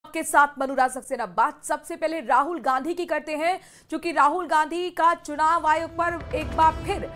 के साथ अनुराग सक्सेना। बात सबसे पहले राहुल गांधी की करते हैं, क्योंकि राहुल गांधी का चुनाव आयोग पर एक बार फिर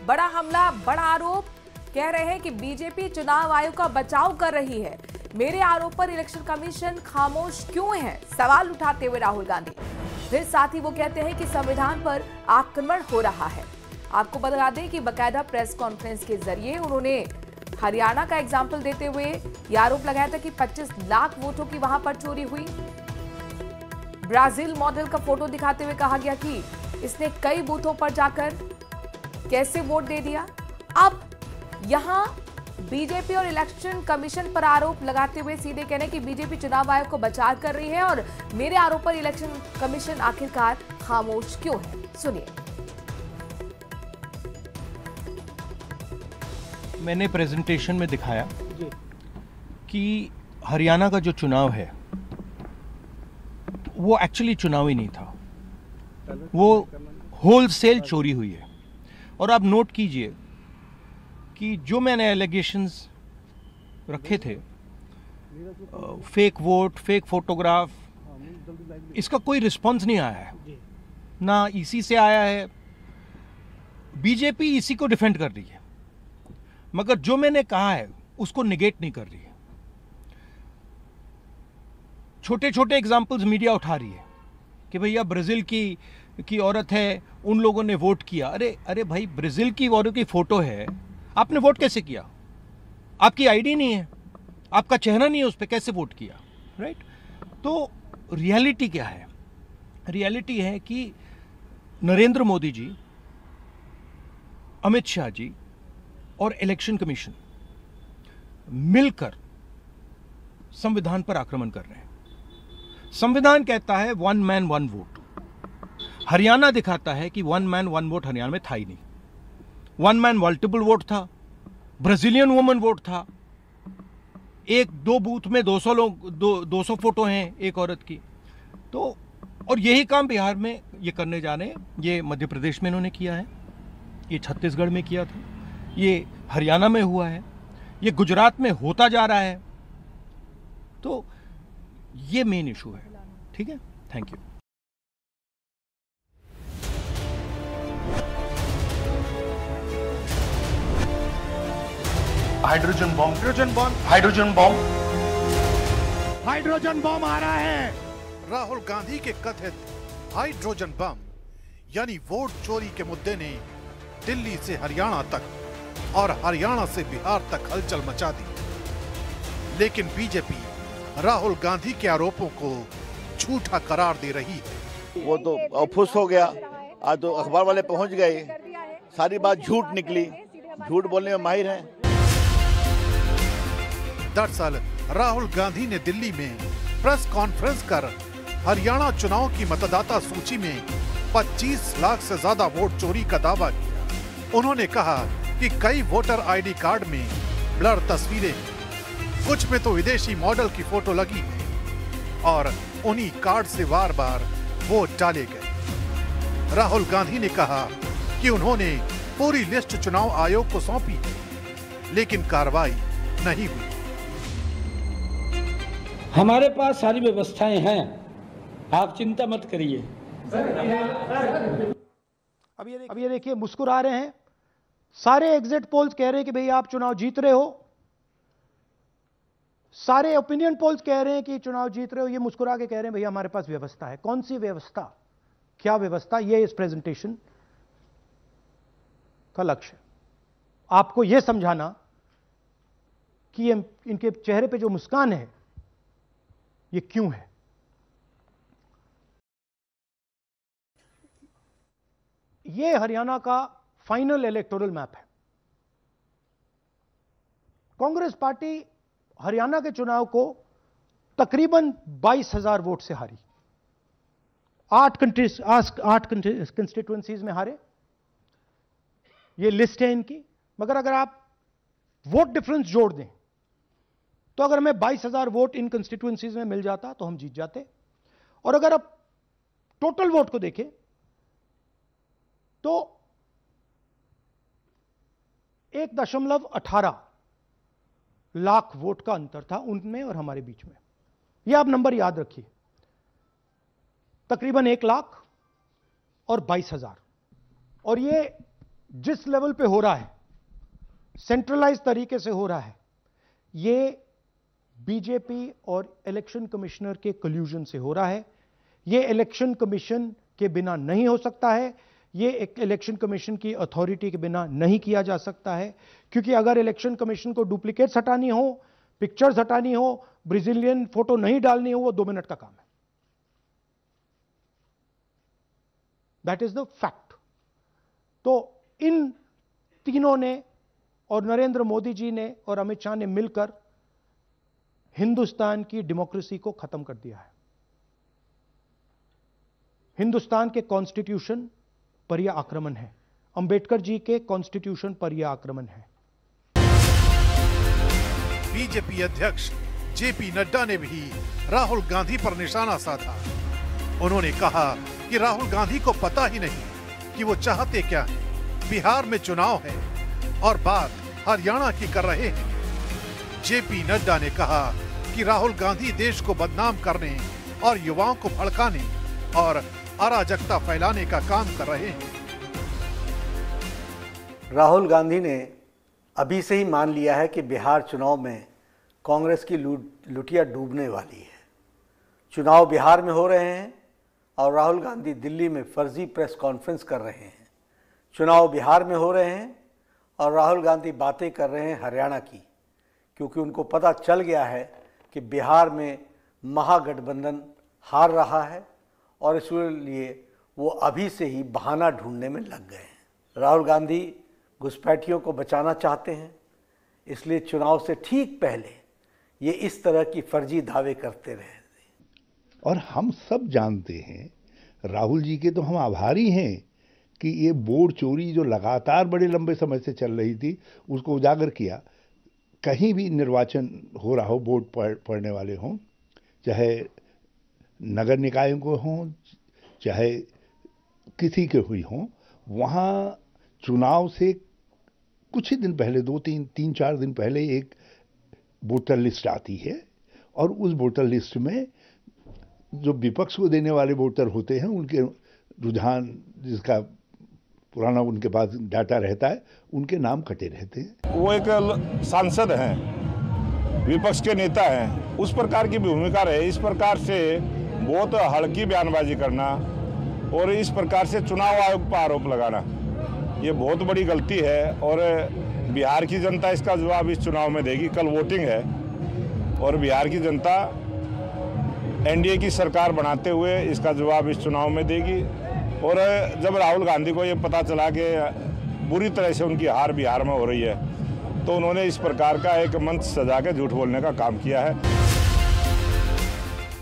बड़ा हमला, बड़ा आरोप। कह रहे हैं कि बीजेपी चुनाव आयोग का बचाव कर रही है। मेरे आरोप पर इलेक्शन कमीशन खामोश क्यों है, सवाल उठाते हुए राहुल गांधी। फिर साथ ही वो कहते हैं कि संविधान पर आक्रमण हो रहा है। आपको बता दें कि बाकायदा प्रेस कॉन्फ्रेंस के जरिए उन्होंने हरियाणा का एग्जाम्पल देते हुए यह आरोप लगाया था कि 25 लाख वोटों की वहां पर चोरी हुई। ब्राजील मॉडल का फोटो दिखाते हुए कहा गया कि इसने कई बूथों पर जाकर कैसे वोट दे दिया। अब यहां बीजेपी और इलेक्शन कमीशन पर आरोप लगाते हुए सीधे कहने कि बीजेपी चुनाव आयोग को बचाव कर रही है और मेरे आरोप पर इलेक्शन कमीशन आखिरकार खामोश क्यों है, सुनिए। मैंने प्रेजेंटेशन में दिखाया कि हरियाणा का जो चुनाव है वो एक्चुअली चुनाव ही नहीं था, वो होलसेल चोरी हुई है। और आप नोट कीजिए कि जो मैंने एलिगेशंस रखे थे, फेक वोट, फेक फोटोग्राफ, इसका कोई रिस्पांस नहीं आया है, ना ईसी से आया है। बीजेपी इसी को डिफेंड कर रही है, मगर जो मैंने कहा है उसको निगेट नहीं कर रही है। छोटे छोटे एग्जाम्पल्स मीडिया उठा रही है कि भैया ब्राजील की औरत है, उन लोगों ने वोट किया। अरे भाई, ब्राजील की औरत की फोटो है, आपने वोट कैसे किया? आपकी आईडी नहीं है, आपका चेहरा नहीं है उस पर, कैसे वोट किया? राइट? तो रियलिटी क्या है? रियलिटी है कि नरेंद्र मोदी जी, अमित शाह जी और इलेक्शन कमीशन मिलकर संविधान पर आक्रमण कर रहे हैं। संविधान कहता है 1 मैन 1 वोट। हरियाणा दिखाता है कि 1 मैन 1 वोट हरियाणा में था ही नहीं। 1 मैन मल्टीपल वोट था, ब्राजीलियन वुमन वोट था, एक दो बूथ में 200 लोग, 200 फोटो हैं एक औरत की। तो और यही काम बिहार में ये करने जा रहे हैं, ये मध्य प्रदेश में इन्होंने किया है, ये छत्तीसगढ़ में किया था, ये हरियाणा में हुआ है, ये गुजरात में होता जा रहा है। तो ये मेन इशू है। ठीक है, thank you. Hydrogen bomb, hydrogen bomb, hydrogen bomb, hydrogen bomb आ रहा है। राहुल गांधी के कथित हाइड्रोजन बम यानी वोट चोरी के मुद्दे ने दिल्ली से हरियाणा तक और हरियाणा से बिहार तक हलचल मचा दी। लेकिन बीजेपी राहुल गांधी के आरोपों को झूठा करार दे रही है। वो तो फुस हो गया, आज तो अखबार वाले पहुंच गए, सारी बात झूठ निकली, झूठ बोलने में माहिर हैं। दरअसल राहुल गांधी ने दिल्ली में प्रेस कॉन्फ्रेंस कर हरियाणा चुनाव की मतदाता सूची में 25 लाख से ज्यादा वोट चोरी का दावा किया। उन्होंने कहा कि कई वोटर आईडी कार्ड में ब्लर तस्वीरें हैं, कुछ में तो विदेशी मॉडल की फोटो लगी है और उन्हीं कार्ड से बार बार वोट डाले गए। राहुल गांधी ने कहा कि उन्होंने पूरी लिस्ट चुनाव आयोग को सौंपी है, लेकिन कार्रवाई नहीं हुई। हमारे पास सारी व्यवस्थाएं हैं, आप चिंता मत करिए। अब ये देखिए, मुस्कुरा रहे हैं। सारे एग्जिट पोल्स कह रहे हैं कि भाई आप चुनाव जीत रहे हो, सारे ओपिनियन पोल्स कह रहे हैं कि चुनाव जीत रहे हो। ये मुस्कुरा के कह रहे हैं भैया हमारे पास व्यवस्था है। कौन सी व्यवस्था, क्या व्यवस्था? ये इस प्रेजेंटेशन का लक्ष्य है, आपको यह समझाना कि इनके चेहरे पे जो मुस्कान है ये क्यों है। ये हरियाणा का फाइनल इलेक्टोरल मैप है। कांग्रेस पार्टी हरियाणा के चुनाव को तकरीबन 22,000 वोट से हारी, 8 कंस्टिट्यूएंसीज में हारे। ये लिस्ट है इनकी। मगर अगर आप वोट डिफरेंस जोड़ दें तो अगर हमें 22,000 वोट इन कंस्टिट्यूएंसीज में मिल जाता तो हम जीत जाते। और अगर आप टोटल वोट को देखें तो 1.18 लाख वोट का अंतर था उनमें और हमारे बीच में। यह आप नंबर याद रखिए, तकरीबन 1 लाख और 22,000। और ये जिस लेवल पे हो रहा है, सेंट्रलाइज तरीके से हो रहा है, ये बीजेपी और इलेक्शन कमिश्नर के कल्यूजन से हो रहा है। ये इलेक्शन कमीशन के बिना नहीं हो सकता है, ये एक इलेक्शन कमीशन की अथॉरिटी के बिना नहीं किया जा सकता है, क्योंकि अगर इलेक्शन कमीशन को डुप्लीकेट्स हटानी हो, पिक्चर्स हटानी हो, ब्राजीलियन फोटो नहीं डालनी हो, वो 2 मिनट का काम है। That is the fact. तो इन तीनों ने और नरेंद्र मोदी जी ने और अमित शाह ने मिलकर हिंदुस्तान की डेमोक्रेसी को खत्म कर दिया है। हिंदुस्तान के कॉन्स्टिट्यूशन पर यह आक्रमण है, अंबेडकर जी के कॉन्स्टिट्यूशन पर यह आक्रमण है। बीजेपी अध्यक्ष जेपी नड्डा ने भी राहुल गांधी पर निशाना साधा। उन्होंने कहा कि राहुल गांधी को पता ही नहीं कि वो चाहते क्या है। बिहार में चुनाव है और बात हरियाणा की कर रहे हैं। जेपी नड्डा ने कहा कि राहुल गांधी देश को बदनाम करने और युवाओं को भड़काने और अराजकता फैलाने का काम कर रहे हैं। राहुल गांधी ने अभी से ही मान लिया है कि बिहार चुनाव में कांग्रेस की लुटिया डूबने वाली है। चुनाव बिहार में हो रहे हैं और राहुल गांधी दिल्ली में फर्जी प्रेस कॉन्फ्रेंस कर रहे हैं। चुनाव बिहार में हो रहे हैं और राहुल गांधी बातें कर रहे हैं हरियाणा की, क्योंकि उनको पता चल गया है कि बिहार में महागठबंधन हार रहा है और इसलिए वो अभी से ही बहाना ढूंढने में लग गए हैं। राहुल गांधी घुसपैठियों को बचाना चाहते हैं, इसलिए चुनाव से ठीक पहले ये इस तरह की फर्जी दावे करते रहे। और हम सब जानते हैं, राहुल जी के तो हम आभारी हैं कि ये वोट चोरी जो लगातार बड़े लंबे समय से चल रही थी उसको उजागर किया। कहीं भी निर्वाचन हो रहा हो, वोट पड़ने वाले हों, चाहे नगर निकायों को हों चाहे किसी के हुई हों, वहाँ चुनाव से कुछ ही दिन पहले, 2-3-4 दिन पहले एक वोटर लिस्ट आती है और उस वोटर लिस्ट में जो विपक्ष को देने वाले वोटर होते हैं उनके रुझान, जिसका पुराना उनके पास डाटा रहता है, उनके नाम कटे रहते हैं। वो एक सांसद हैं, विपक्ष के नेता हैं, उस प्रकार की भूमिका रहे। इस प्रकार से बहुत हल्की बयानबाजी करना और इस प्रकार से चुनाव आयोग पर आरोप लगाना, ये बहुत बड़ी गलती है और बिहार की जनता इसका जवाब इस चुनाव में देगी। कल वोटिंग है और बिहार की जनता एनडीए की सरकार बनाते हुए इसका जवाब इस चुनाव में देगी। और जब राहुल गांधी को ये पता चला कि बुरी तरह से उनकी हार बिहार में हो रही है, तो उन्होंने इस प्रकार का एक मंच सजा के झूठ बोलने का काम किया है।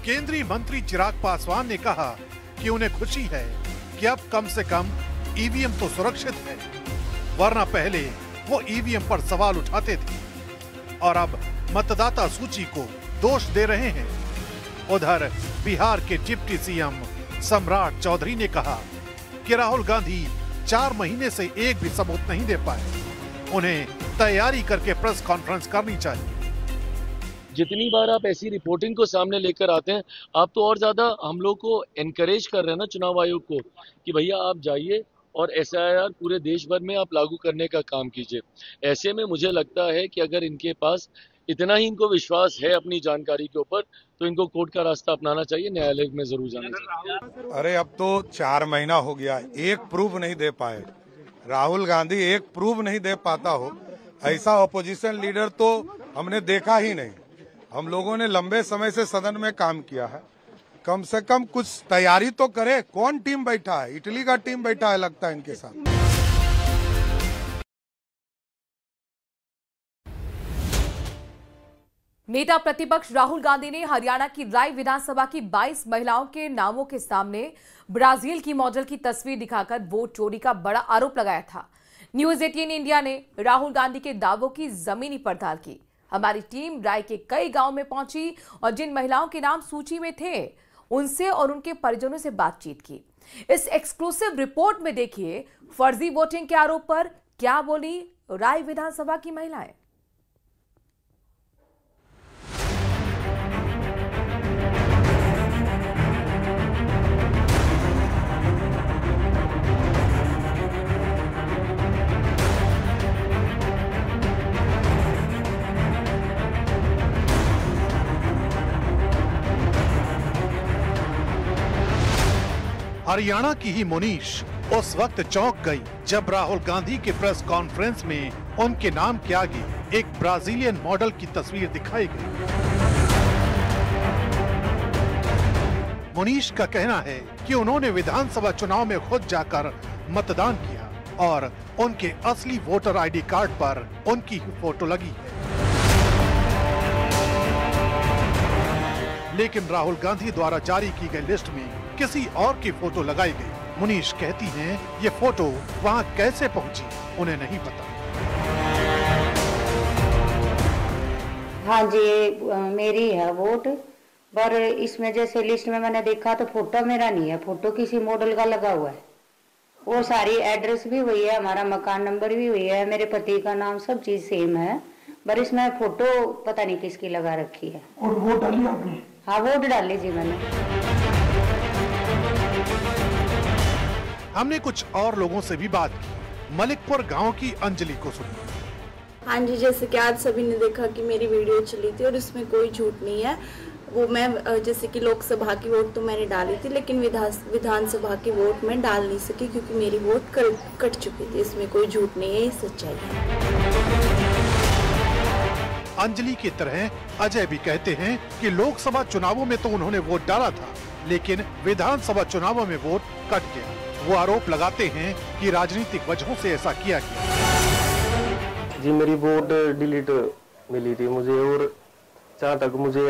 केंद्रीय मंत्री चिराग पासवान ने कहा कि उन्हें खुशी है कि अब कम से कम ईवीएम तो सुरक्षित है, वरना पहले वो ईवीएम पर सवाल उठाते थे और अब मतदाता सूची को दोष दे रहे हैं। उधर बिहार के डिप्टी सीएम सम्राट चौधरी ने कहा कि राहुल गांधी 4 महीने से एक भी सबूत नहीं दे पाए, उन्हें तैयारी करके प्रेस कॉन्फ्रेंस करनी चाहिए। जितनी बार आप ऐसी रिपोर्टिंग को सामने लेकर आते हैं, आप तो और ज्यादा हम लोग को एनकरेज कर रहे हैं ना चुनाव आयोग को कि भैया आप जाइए और SIR पूरे देश भर में आप लागू करने का काम कीजिए। ऐसे में मुझे लगता है कि अगर इनके पास इतना ही इनको विश्वास है अपनी जानकारी के ऊपर, तो इनको कोर्ट का रास्ता अपनाना चाहिए, न्यायालय में जरूर जाना चाहिए। अरे अब तो 4 महीना हो गया, एक प्रूफ नहीं दे पाए। राहुल गांधी एक प्रूफ नहीं दे पाता हो, ऐसा ऑपोजिशन लीडर तो हमने देखा ही नहीं। हम लोगों ने लंबे समय से सदन में काम किया है, कम से कम कुछ तैयारी तो करे। कौन टीम बैठा है? इटली का टीम बैठा है लगता है इनके साथ। नेता प्रतिपक्ष राहुल गांधी ने हरियाणा की राय विधानसभा की 22 महिलाओं के नामों के सामने ब्राजील की मॉडल की तस्वीर दिखाकर वोट चोरी का बड़ा आरोप लगाया था। न्यूज 18 इंडिया ने राहुल गांधी के दावों की जमीनी पड़ताल की। हमारी टीम राय के कई गांव में पहुंची और जिन महिलाओं के नाम सूची में थे उनसे और उनके परिजनों से बातचीत की। इस एक्सक्लूसिव रिपोर्ट में देखिए फर्जी वोटिंग के आरोप पर क्या बोली राय विधानसभा की महिलाएं। हरियाणा की ही मुनीश उस वक्त चौंक गई जब राहुल गांधी के प्रेस कॉन्फ्रेंस में उनके नाम के आगे एक ब्राजीलियन मॉडल की तस्वीर दिखाई गई। मुनीश का कहना है कि उन्होंने विधानसभा चुनाव में खुद जाकर मतदान किया और उनके असली वोटर आईडी कार्ड पर उनकी ही फोटो लगी है। लेकिन राहुल गांधी द्वारा जारी की गई लिस्ट में किसी और की फोटो लगाई गई। मुनीश कहती हैं ये फोटो वहां कैसे पहुंची उन्हें नहीं पता। हाँ जी, मेरी है वोट, पर इसमें जैसे लिस्ट में मैंने देखा तो फोटो मेरा नहीं है, फोटो किसी मॉडल का लगा हुआ है। वो सारी एड्रेस भी वही है, हमारा मकान नंबर भी वही है, मेरे पति का नाम, सब चीज सेम है, पर इसमें फोटो पता नहीं किसकी लगा रखी है। और वोट डाली आपने? हाँ, वोट डाली जी मैंने। हमने कुछ और लोगों से भी बात की। मलिकपुर गांव की अंजलि को सुनिए। हाँ जी, जैसे कि आज सभी ने देखा कि मेरी वीडियो चली थी और इसमें कोई झूठ नहीं है। वो मैं जैसे कि लोकसभा की वोट तो मैंने डाली थी, लेकिन विधानसभा की वोट मैं डाल नहीं सकी क्योंकि मेरी वोट कट चुकी थी। इसमें कोई झूठ नहीं है, ये सच्चाई है। अंजलि की तरह अजय भी कहते हैं कि लोकसभा चुनावों में तो उन्होंने वोट डाला था, लेकिन विधानसभा चुनावों में वोट कट गया। वो आरोप लगाते हैं कि राजनीतिक वजहों से ऐसा किया गया। जी, मेरी वोट डिलीट मिली थी मुझे, और जहाँ तक मुझे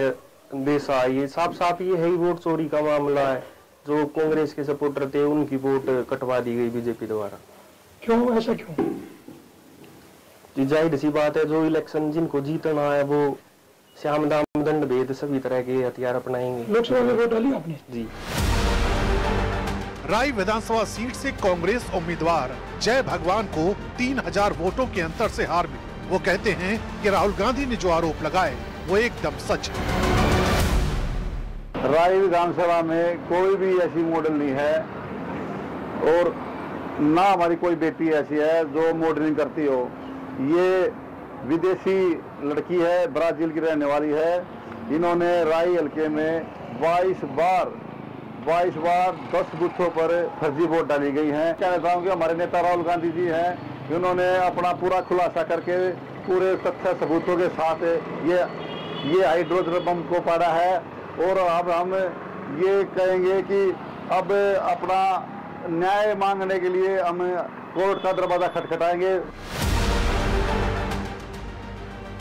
देशा ये साफ ये है ही वोट चोरी का मामला है। जो कांग्रेस के सपोर्टर थे उनकी वोट कटवा दी गई बीजेपी द्वारा। क्यों, ऐसा क्यों? जी, जाहिर सी बात है, जो इलेक्शन जिनको जीतना है वो श्याम दाम दंड भेद सभी तरह के हथियार अपनाएंगे। लोकसभा में वोट डाली आपने? जी। राय विधानसभा सीट से कांग्रेस उम्मीदवार जय भगवान को 3000 वोटों के अंतर से हार मिली। वो कहते हैं कि राहुल गांधी ने जो आरोप लगाए वो एकदम सच है। राय विधानसभा में कोई भी ऐसी मॉडल नहीं है और ना हमारी कोई बेटी ऐसी है जो मॉडलिंग करती हो। ये विदेशी लड़की है, ब्राजील की रहने वाली है। इन्होंने राय हल्के में 22 बार 10 बूथों पर फर्जी वोट डाली गई है। कहना चाहूँ कि हमारे नेता राहुल गांधी जी हैं, इन्होंने अपना पूरा खुलासा करके पूरे तथ्य सबूतों के साथ ये हाइड्रोजन बम को पाड़ा है। और अब हम ये कहेंगे कि अब अपना न्याय मांगने के लिए हम कोर्ट का दरवाजा खटखटाएंगे।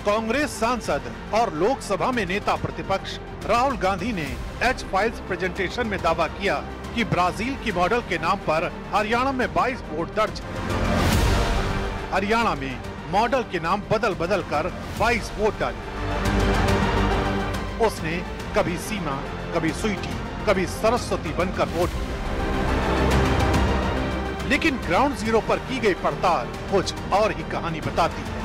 कांग्रेस सांसद और लोकसभा में नेता प्रतिपक्ष राहुल गांधी ने एच फाइल्स प्रेजेंटेशन में दावा किया कि ब्राजील की मॉडल के नाम पर हरियाणा में 22 वोट दर्ज है। हरियाणा में मॉडल के नाम बदल कर 22 वोट डाले। उसने कभी सीमा, कभी स्वीटी, कभी सरस्वती बनकर वोट किया। लेकिन ग्राउंड जीरो पर की गई पड़ताल कुछ और ही कहानी बताती है।